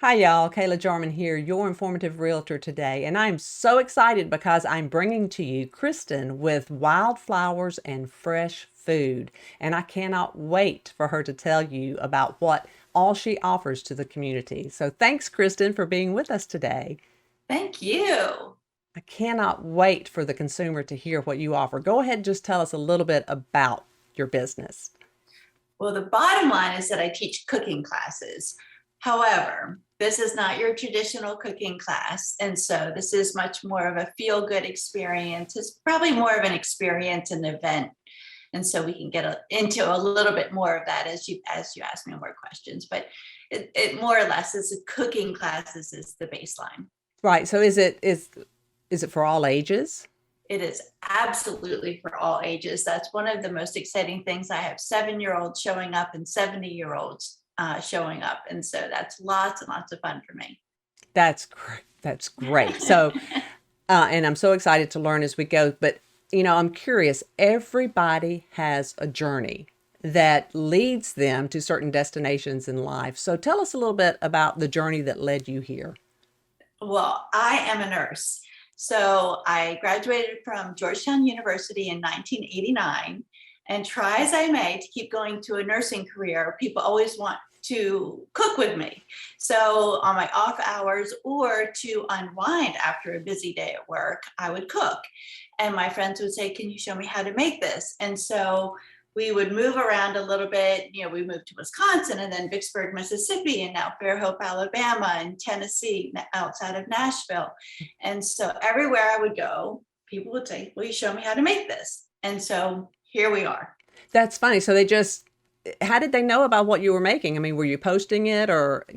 Hi, y'all. Kayla Jarman here, your informative realtor today. And I'm so excited because I'm bringing to you Kristen with Wildflowers and Fresh Food. And I cannot wait for her to tell you about what all she offers to the community. So thanks, Kristen, for being with us today. Thank you. I cannot wait for the consumer to hear what you offer. Go ahead and just tell us a little bit about your business. Well, the bottom line is that I teach cooking classes. However, this is not your traditional cooking class. And so this is much more of a feel good experience. It's probably more of an experience, an event. And so we can get into a little bit more of that as you ask me more questions. But it more or less is a cooking classes is the baseline. Right. So is it for all ages? It is absolutely for all ages. That's one of the most exciting things. I have 7-year-olds showing up and 70-year-olds showing up. And so that's lots and lots of fun for me. That's great. That's great. So, and I'm so excited to learn as we go. But, I'm curious. Everybody has a journey that leads them to certain destinations in life. So, tell us a little bit about the journey that led you here. Well, I am a nurse. So I graduated from Georgetown University in 1989. And try as I may to keep going to a nursing career, people always want to cook with me. So on my off hours or to unwind after a busy day at work, I would cook. And my friends would say, "Can you show me how to make this?" And so we would move around a little bit. We moved to Wisconsin and then Vicksburg, Mississippi, and now Fairhope, Alabama, and Tennessee, outside of Nashville. And so everywhere I would go, people would say, "Will you show me how to make this?" And so here we are. That's funny. So how did they know about what you were making? I mean, were you posting it or?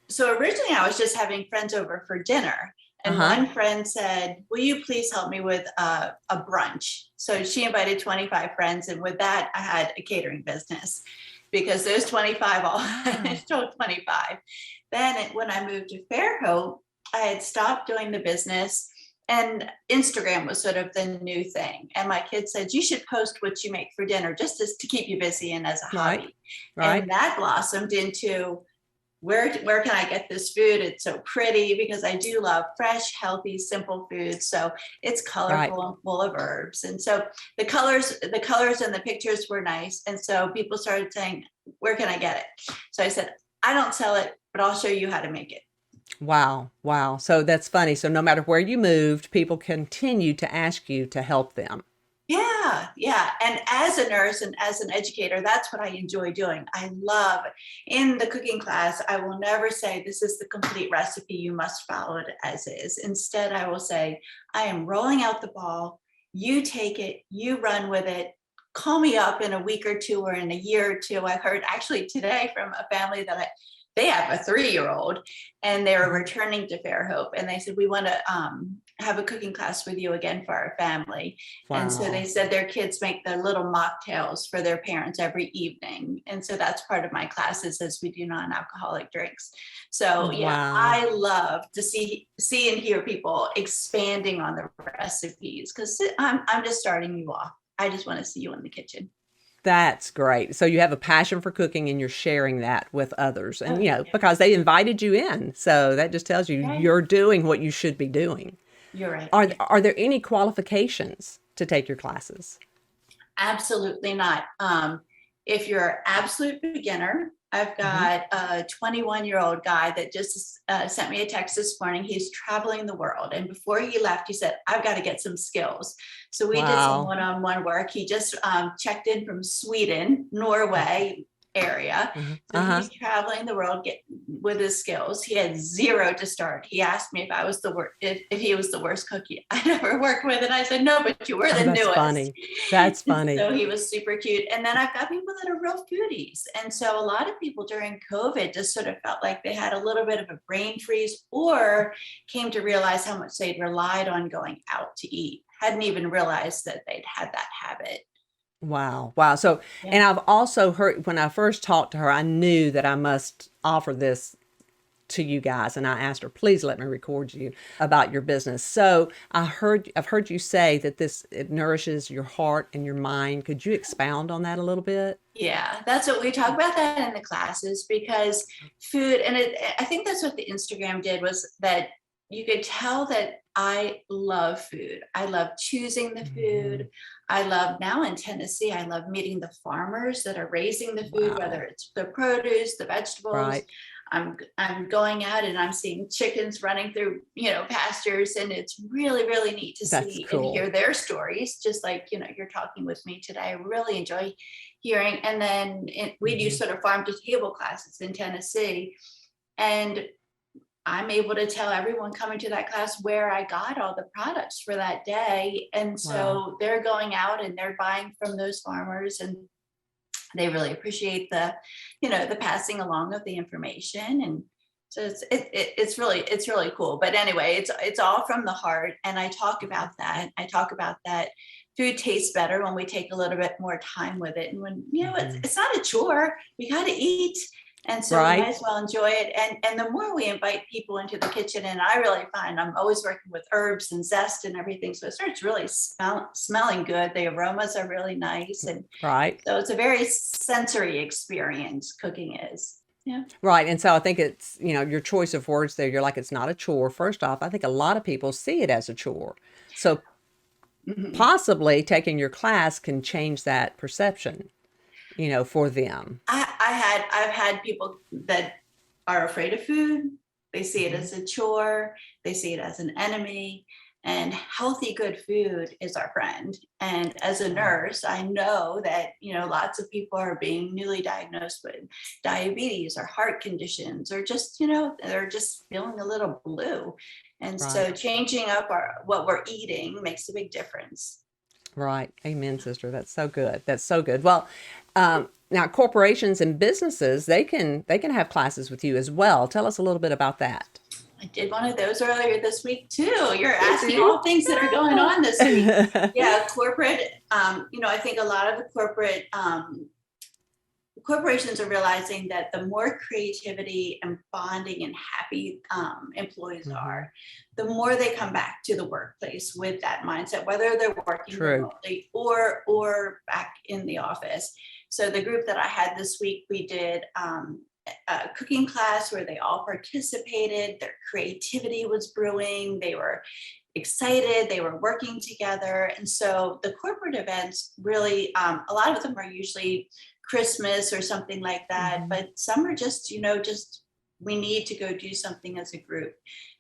So originally I was just having friends over for dinner. Uh And huh. one friend said, "Will you please help me with a brunch?" So she invited 25 friends. And with that, I had a catering business because those 25 all Wow. told 25. Then when I moved to Fairhope, I had stopped doing the business and Instagram was sort of the new thing. And my kid said, "You should post what you make for dinner just as to keep you busy and as a Right. hobby." Right. And that blossomed into where can I get this food? It's so pretty because I do love fresh, healthy, simple food. So it's Right. colorful and full of herbs. And so the colors and the pictures were nice. And so people started saying, "Where can I get it?" So I said, "I don't sell it, but I'll show you how to make it." Wow. Wow. So that's funny. So no matter where you moved, people continue to ask you to help them. Yeah, yeah. And as a nurse and as an educator, that's what I enjoy doing. I love in the cooking class, I will never say this is the complete recipe. You must follow it as is. Instead, I will say, I am rolling out the ball. You take it, you run with it. Call me up in a week or two or in a year or two. I heard actually today from a family that they have a 3-year-old and they were Uh-huh. returning to Fairhope and they said, "We want to have a cooking class with you again for our family." And so they Wow. said their kids make their little mocktails for their parents every evening. And so that's part of my classes as we do non-alcoholic drinks. So yeah, Wow. I love to see and hear people expanding on the recipes because I'm just starting you off. I just want to see you in the kitchen. That's great. So you have a passion for cooking and you're sharing that with others. And, Oh, because they invited you in. So that just tells you okay. you're doing what you should be doing. You're right. Are Yeah. are there any qualifications to take your classes? Absolutely not. If you're an absolute beginner, I've Hmm. got a 21-year-old guy that just sent me a text this morning. He's traveling the world. And before he left, he said, "I've got to get some skills." So we did some Wow. one-on-one work. He just checked in from Sweden, Norway area. Uh-huh. So Uh-huh. he's traveling the world with his skills. He had zero to start. He asked me if I was the worst, if he was the worst cook I'd ever worked with. And I said, "No, but you were Oh, the that's newest." funny. That's And funny. so he was super cute. And then I've got people that are real foodies. And so a lot of people during COVID just sort of felt like they had a little bit of a brain freeze or came to realize how much they'd relied on going out to eat, hadn't even realized that they'd had that habit. Wow. Wow. So, Yeah. and I've also heard when I first talked to her, I knew that I must offer this to you guys, and I asked her, please let me record you about your business. So I've heard you say that it nourishes your heart and your mind. Could you expound on that a little bit? Yeah, that's what we talk about that in the classes, because food, and I think that's what the Instagram did, was that you could tell that I love food. I love choosing the food. I love, now in Tennessee, I love meeting the farmers that are raising the food, Wow. whether it's the produce, the vegetables. Right. I'm going out and I'm seeing chickens running through, pastures, and it's really, really neat to That's see and cool. hear their stories, just like, you're talking with me today. I really enjoy hearing. And then we do sort of farm to table classes in Tennessee, and I'm able to tell everyone coming to that class where I got all the products for that day. And Wow. so they're going out and they're buying from those farmers, and they really appreciate the passing along of the information. And so it's really cool. But anyway, it's all from the heart. And I talk about that. Food tastes better when we take a little bit more time with it. And when, it's not a chore, we got to eat. And so we might Right. as well enjoy it. And the more we invite people into the kitchen, and I really find I'm always working with herbs and zest and everything. So it starts really smelling good. The aromas are really nice. And Right. so it's a very sensory experience, cooking is. Yeah. Right. And so I think it's, your choice of words there, you're like, it's not a chore. First off, I think a lot of people see it as a chore. So Mhm. possibly taking your class can change that perception, for them. I've had people that are afraid of food. They see it Mhm. as a chore. They see it as an enemy. And healthy, good food is our friend. And as a Right. nurse, I know that, lots of people are being newly diagnosed with diabetes or heart conditions, or just, they're just feeling a little blue. And Right. so changing up what we're eating makes a big difference. Right. Amen, sister. That's so good. That's so good. Well, now corporations and businesses, they can have classes with you as well. Tell us a little bit about that. I did one of those earlier this week too. You're Did asking you? all things that are going on this week. Yeah. Yeah, corporate. I think a lot of the corporations are realizing that the more creativity and bonding and happy employees Hmm. are, the more they come back to the workplace with that mindset, whether they're working True. remotely or back in the office. So the group that I had this week, we did a cooking class where they all participated. Their creativity was brewing. They were excited. They were working together. And so the corporate events really, a lot of them are usually Christmas or something like that, Hmm. but some are just, just we need to go do something as a group.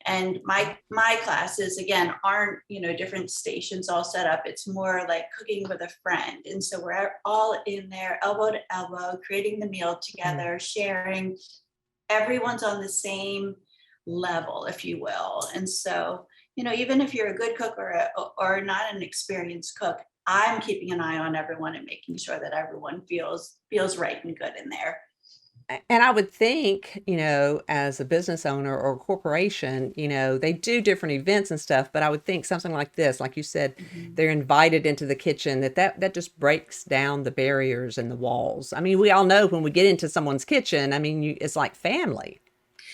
And my classes again aren't, different stations all set up. It's more like cooking with a friend. And so we're all in there elbow to elbow, creating the meal together, sharing. Everyone's on the same level, if you will. And so, even if you're a good cook or not an experienced cook, I'm keeping an eye on everyone and making sure that everyone feels right and good in there. And I would think, as a business owner or a corporation, they do different events and stuff, but I would think something like this, like you said, Mhm. they're invited into the kitchen, that just breaks down the barriers and the walls. I mean, we all know when we get into someone's kitchen, I mean, it's like family.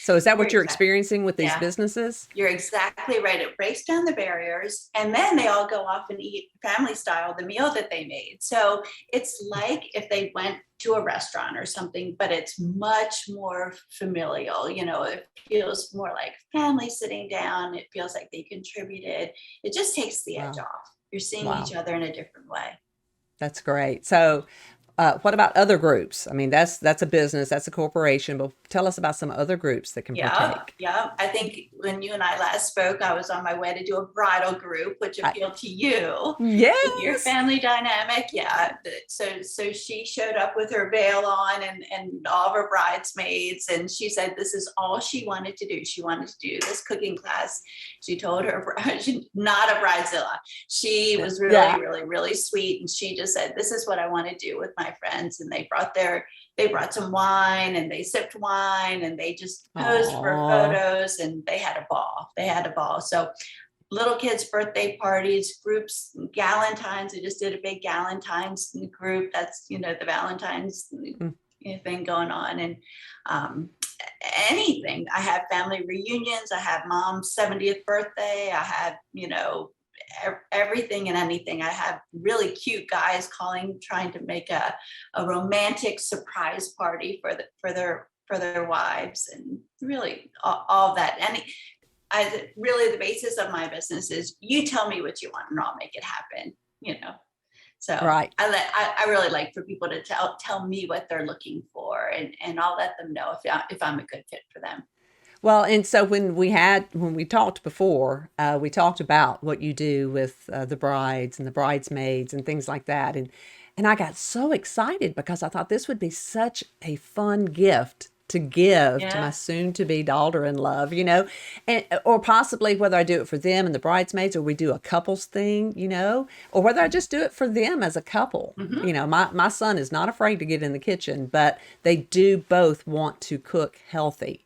So is that You're what you're exact. experiencing with these Yeah. businesses? You're exactly right. It breaks down the barriers, and then they all go off and eat family style the meal that they made. So it's like if they went to a restaurant or something, but it's much more familial. It feels more like family sitting down. It feels like they contributed. It just takes the edge Wow. off. You're seeing each Wow. other in a different way. That's great. So, what about other groups? I mean, that's a business, that's a corporation, but tell us about some other groups that can Yeah, partake. yeah. I think when you and I last spoke, I was on my way to do a bridal group, which I, appealed to you with your yes. family dynamic. Yeah. So she showed up with her veil on and all of her bridesmaids, and she said this is all she wanted to do. She wanted to do this cooking class. She told her she's not a bridezilla. She was really, Yeah. really, really sweet, and she just said, "This is what I want to do with my friends." And they brought some wine and they sipped wine and they just posed for Oh, photos, and they had a ball. They had a ball. So little kids' birthday parties, groups, Galentine's. I just did a big Galentine's group. That's, the Valentine's thing going on. And anything. I have family reunions. I have mom's 70th birthday. I have, everything and anything. I have really cute guys calling, trying to make a romantic surprise party for their wives, and really all of that. And really the basis of my business is you tell me what you want and I'll make it happen, So Right. I really like for people to tell me what they're looking for, and I'll let them know if I'm a good fit for them. Well, and so when we talked before, we talked about what you do with the brides and the bridesmaids and things like that, and I got so excited because I thought this would be such a fun gift to give to my Yeah. soon-to-be daughter-in-law, and or possibly whether I do it for them and the bridesmaids, or we do a couples thing, or whether I just do it for them as a couple. Hmm. My son is not afraid to get in the kitchen, but they do both want to cook healthy.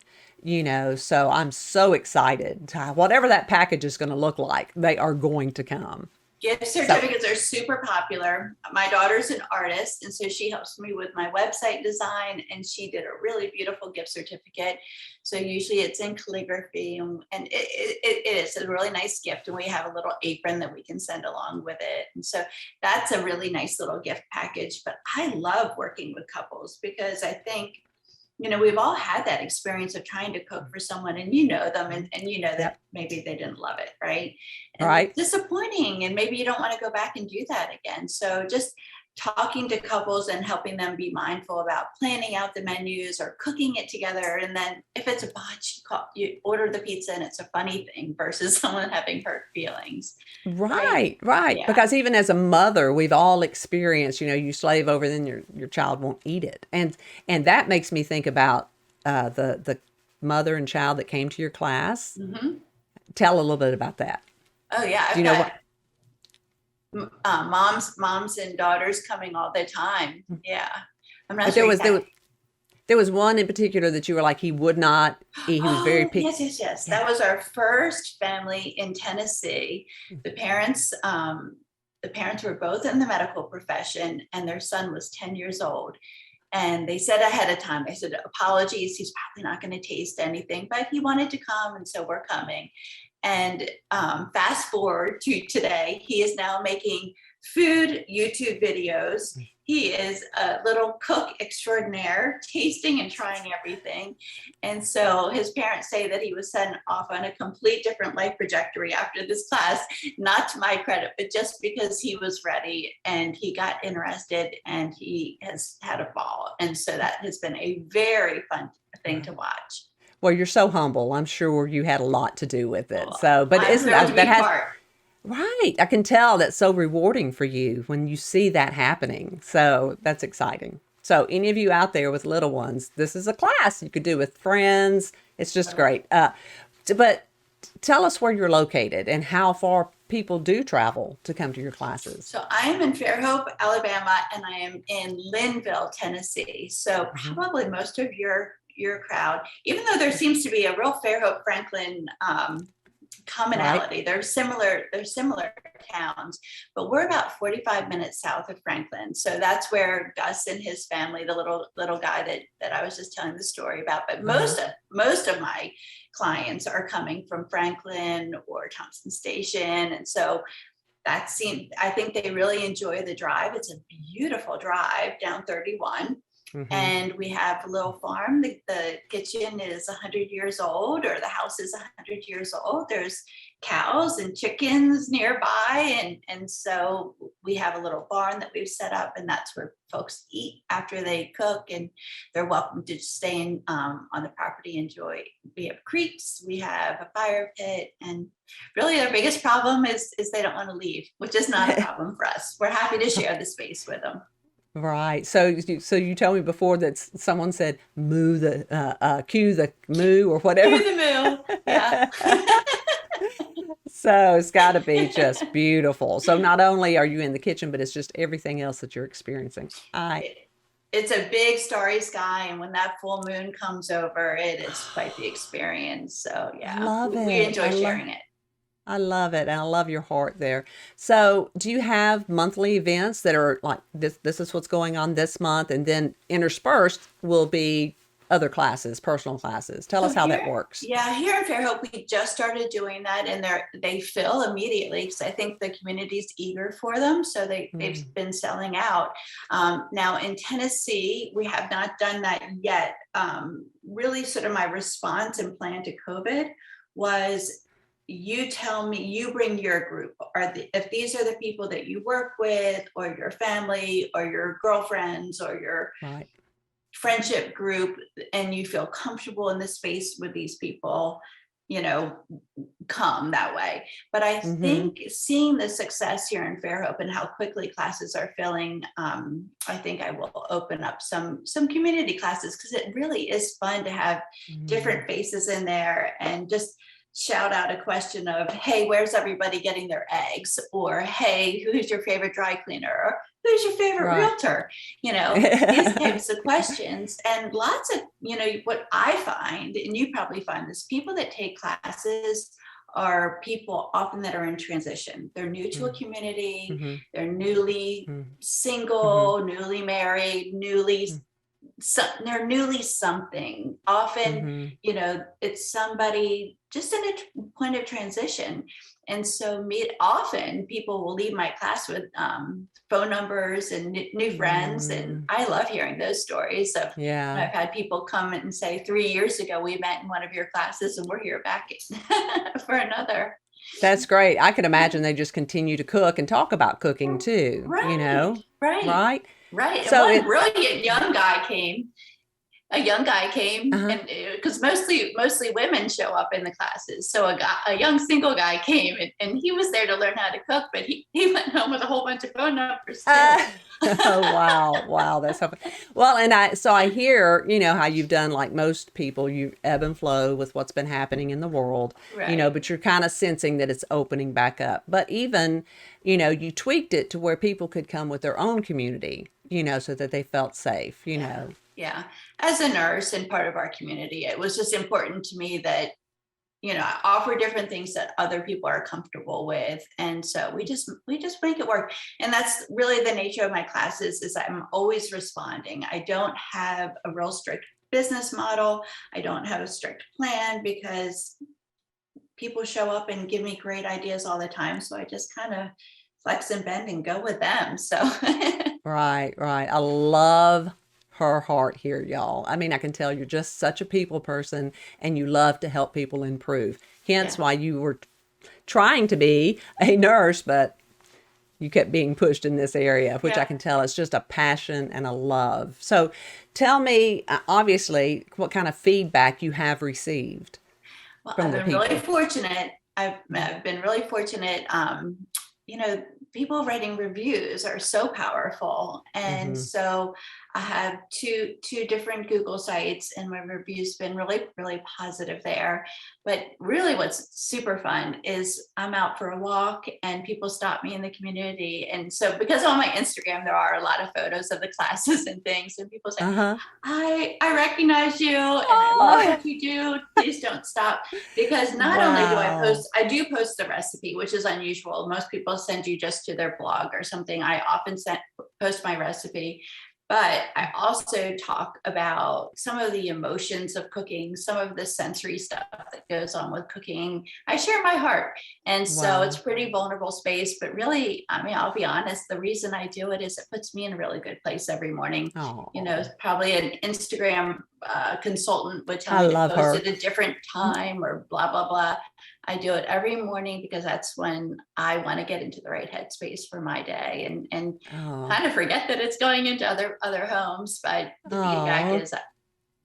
So I'm so excited. Whatever that package is going to look like, they are going to come. Gift So, certificates are super popular. My daughter's an artist, and so she helps me with my website design, and she did a really beautiful gift certificate. So usually it's in calligraphy, and it is a really nice gift, and we have a little apron that we can send along with it. And so that's a really nice little gift package. But I love working with couples because I think, we've all had that experience of trying to cook for someone, and them, and yep, that maybe they didn't love it, right? And it's right. disappointing, and maybe you don't want to go back and do that again. So just talking to couples and helping them be mindful about planning out the menus or cooking it together. And then if it's a botch, you order the pizza and it's a funny thing versus someone having hurt feelings, right? Right, right. Yeah. Because even as a mother, we've all experienced, you slave over, then your child won't eat it, and that makes me think about the mother and child that came to your class. Hmm. Tell a little bit about that. Oh yeah, Do I've you know got what? moms and daughters coming all the time. Yeah. I'm not But sure there was exactly. one in particular that you were like, he would not eat. He was very Oh, picky. yes, yes, yes. Yeah. That was our first family in Tennessee. The parents, um, the parents were both in the medical profession, and their son was 10 years old. And they said ahead of time, they said, apologies, he's probably not going to taste anything, but he wanted to come, and so we're coming. And fast forward to today, he is now making food YouTube videos. He is a little cook extraordinaire, tasting and trying everything. And so his parents say that he was sent off on a complete different life trajectory after this class, not to my credit, but just because he was ready and he got interested and he has had a ball. And so that has been a very fun thing to watch. Well, you're so humble. I'm sure you had a lot to do with it. Well, So, but I'm isn't thrilled to that be has part. right? I can tell that's so rewarding for you when you see that happening. So that's exciting. So, any of you out there with little ones, this is a class you could do with friends. It's just great. But tell us where you're located and how far people do travel to come to your classes. So I am in Fairhope, Alabama, and I am in Linville, Tennessee. So Hmm. probably most of your crowd, even though there seems to be a real Fairhope Franklin Right? commonality. They're similar towns, but we're about 45 minutes south of Franklin. So that's where Gus and his family, the little guy that I was just telling the story about. But Uh-huh. most of my clients are coming from Franklin or Thompson Station. And so I think they really enjoy the drive. It's a beautiful drive down 31. Hmm. And we have a little farm. The kitchen is 100 years old, or the house is 100 years old. There's cows and chickens nearby. And so we have a little barn that we've set up, and that's where folks eat after they cook. And they're welcome to stay on the property, enjoy. We have creeks, we have a fire pit, and really their biggest problem is they don't want to leave, which is not a problem for us. We're happy to share the space with them. Right. So you told me before that someone said moo the cue the moo or Cue whatever. the moo. Yeah. So it's got to be just beautiful. So not only are you in the kitchen, but it's just everything else that you're experiencing. I It, it's a big starry sky, and when that full moon comes over, it is quite the experience. So yeah, love we it. enjoy sharing it. I love it. And I love your heart there. So, do you have monthly events that are like this is what's going on this month, and then interspersed will be other classes, personal classes. Tell us So how that here, works. yeah, here in Fairhope, we just started doing that, and they fill immediately because I think the community's eager for them. So they've Mm. been selling out. Now in Tennessee, we have not done that yet. Really, sort of my response and plan to COVID was, you tell me, you bring your group, if these are the people that you work with, or your family, or your girlfriends, or your Right. friendship group, and you feel comfortable in the space with these people, you know, come that way. But I Mm-hmm. think seeing the success here in Fairhope and how quickly classes are filling, I think I will open up some community classes, because it really is fun to have Mm. different faces in there and just shout out a question of, hey, where's everybody getting their eggs? Or, hey, who's your favorite dry cleaner? Or who's your favorite Right. realtor? These types of questions. And lots of, what I find, and you probably find this, people that take classes are people often that are in transition. They're new to a community, Mm-hmm. they're newly Mm-hmm. single, newly married, they're newly something. Often, Mm-hmm. it's somebody just in a point of transition. And so often people will leave my class with phone numbers and new friends. And Mm. I love hearing those stories of, Yeah. I've had people come and say, 3 years ago, we met in one of your classes and we're here back for another. That's great. I could imagine they just continue to cook and talk about cooking too, Right, right, right? right. And So one it, brilliant young guy came, uh-huh. and because mostly women show up in the classes. So a young single guy came, and he was there to learn how to cook, but he went home with a whole bunch of phone numbers too. Uh, oh wow, wow, that's so fun. Well, and I hear, how you've done like most people, you ebb and flow with what's been happening in the world, Right. but you're kind of sensing that it's opening back up. But even, you tweaked it to where people could come with their own community, so that they felt safe, Yeah. Yeah. As a nurse and part of our community, it was just important to me that, I offer different things that other people are comfortable with. And so we just make it work. And that's really the nature of my classes, is I'm always responding. I don't have a real strict business model. I don't have a strict plan, because people show up and give me great ideas all the time. So I just kind of flex and bend and go with them. So Right, right. I love her heart here, y'all. I mean, I can tell you're just such a people person and you love to help people improve. Hence yeah. why you were trying to be a nurse, but you kept being pushed in this area, which I Yeah. can tell is just a passion and a love. So tell me, obviously, what kind of feedback you have received Well, from I've the been really people. fortunate. I've been really fortunate. You know, People writing reviews are so powerful, and Mm-hmm. so I have two different Google sites, and my reviews been really positive there. But really, what's super fun is I'm out for a walk, and people stop me in the community, and so because on my Instagram there are a lot of photos of the classes and things, and people say, Uh-huh. I recognize you and I love Oh, what you do. Please don't stop. Because not only do wow. I do post the recipe, which is unusual. Most people send you just to their blog or something. I often post my recipe, but I also talk about some of the emotions of cooking, some of the sensory stuff that goes on with cooking. I share my heart. And so it's Wow. pretty vulnerable space, but really, I mean, I'll be honest, the reason I do it is it puts me in a really good place every morning. Oh, Probably an Instagram consultant would tell I me to love post her. at a different time or blah, blah, blah. I do it every morning because that's when I want to get into the right headspace for my day, and Oh, kind of forget that it's going into other homes. But the feedback oh. is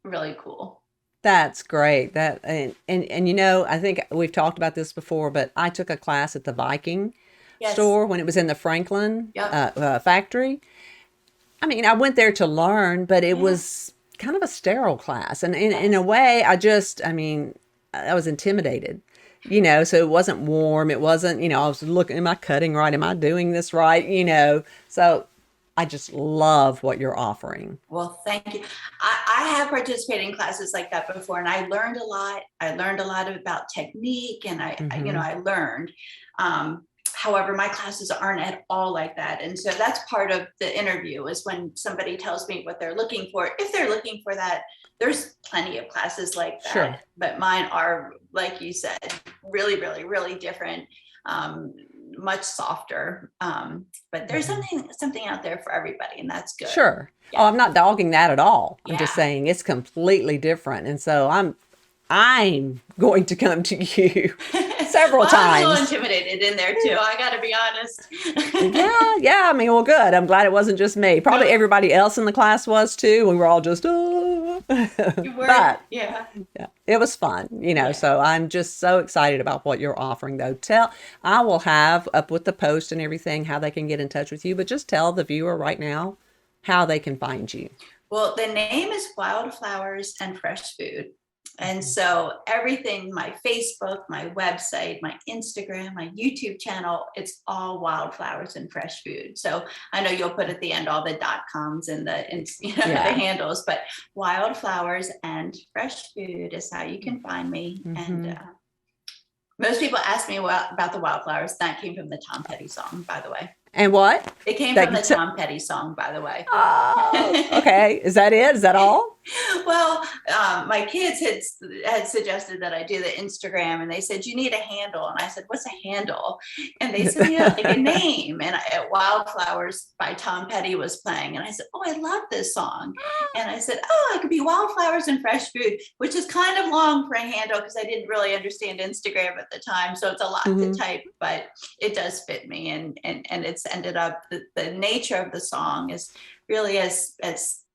really cool. That's great. That and I think we've talked about this before, but I took a class at the Viking Yes. store when it was in the Franklin Yep. factory. I mean, I went there to learn, but it Yeah. was kind of a sterile class, and in a Yes. way, I mean, I was intimidated. So it wasn't warm. It wasn't, I was looking, am I cutting right? Am I doing this right? So I just love what you're offering. Well, thank you. I have participated in classes like that before, and I learned a lot. I learned a lot about technique, and Mm-hmm. I learned. Um, However, my classes aren't at all like that. And so that's part of the interview, is when somebody tells me what they're looking for. If they're looking for that, there's plenty of classes like that. Sure. But mine are, like you said, really, really, really different, much softer. But there's something out there for everybody, and that's good. Sure. Yeah. Oh, I'm not dogging that at all. I'm just Yeah. saying it's completely different. And so I'm going to come to you several Well, I'm a times. little intimidated in there too. I got to be honest. Yeah. I mean, well, good. I'm glad it wasn't just me. Probably No. everybody else in the class was too. We were all just, You were, but yeah. it was fun, Yeah. So I'm just so excited about what you're offering though. I will have up with the post and everything how they can get in touch with you, but just tell the viewer right now how they can find you. Well, the name is Wildflowers and Fresh Food. And so everything, my Facebook, my website, my Instagram, my YouTube channel, it's all Wildflowers and Fresh Food. So I know you'll put at the end all the .coms and the handles, but Wildflowers and Fresh Food is how you can find me. And most people ask me about the Wildflowers. That came from the Tom Petty song, by the way. And what? It came from the Tom Petty song, by the way. Oh, okay. Is that it? Is that all? Well, my kids had suggested that I do the Instagram, and they said, you need a handle. And I said, what's a handle? And they said, like a name. And Wildflowers by Tom Petty was playing. And I said, oh, I love this song. And I said, oh, it could be Wildflowers and Fresh Food, which is kind of long for a handle because I didn't really understand Instagram at the time. So it's a lot to type, but it does fit me. And it's ended up, the nature of the song is really as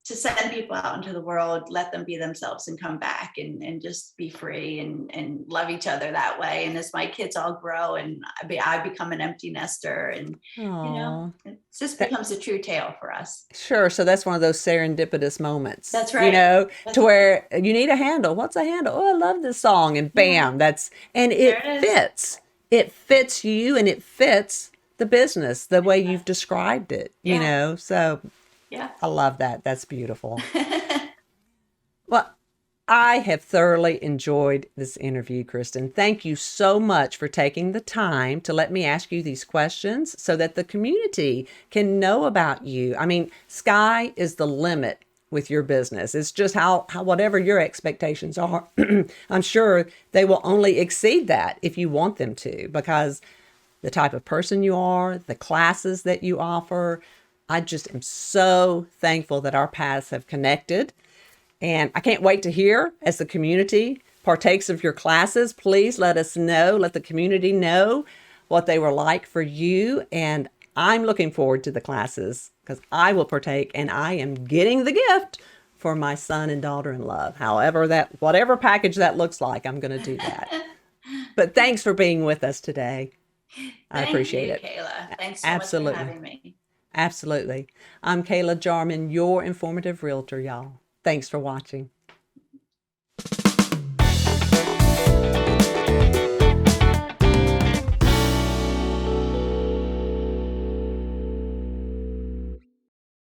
to send people out into the world, let them be themselves and come back and just be free and love each other that way. And as my kids all grow and I become an empty nester, and it just becomes a true tale for us. Sure. So that's one of those serendipitous moments. That's right. To where you need a handle. What's a handle? Oh, I love this song. And bam, it fits. It fits you and it fits the business the way you've described it, so yeah, I love that. That's beautiful. Well, I have thoroughly enjoyed this interview, Kristen. Thank you so much for taking the time to let me ask you these questions so that the community can know about you. I mean, sky is the limit with your business. It's just how whatever your expectations are, I'm sure they will only exceed that if you want them to, because the type of person you are, the classes that you offer. I just am so thankful that our paths have connected. And I can't wait to hear as the community partakes of your classes. Please let us know, let the community know what they were like for you. And I'm looking forward to the classes because I will partake, and I am getting the gift for my son and daughter-in-law. Whatever package that looks like, I'm going to do that. But thanks for being with us today. I appreciate it. Kayla. Thanks so much for having me. Absolutely. I'm Kayla Jarman, your informative realtor, y'all. Thanks for watching.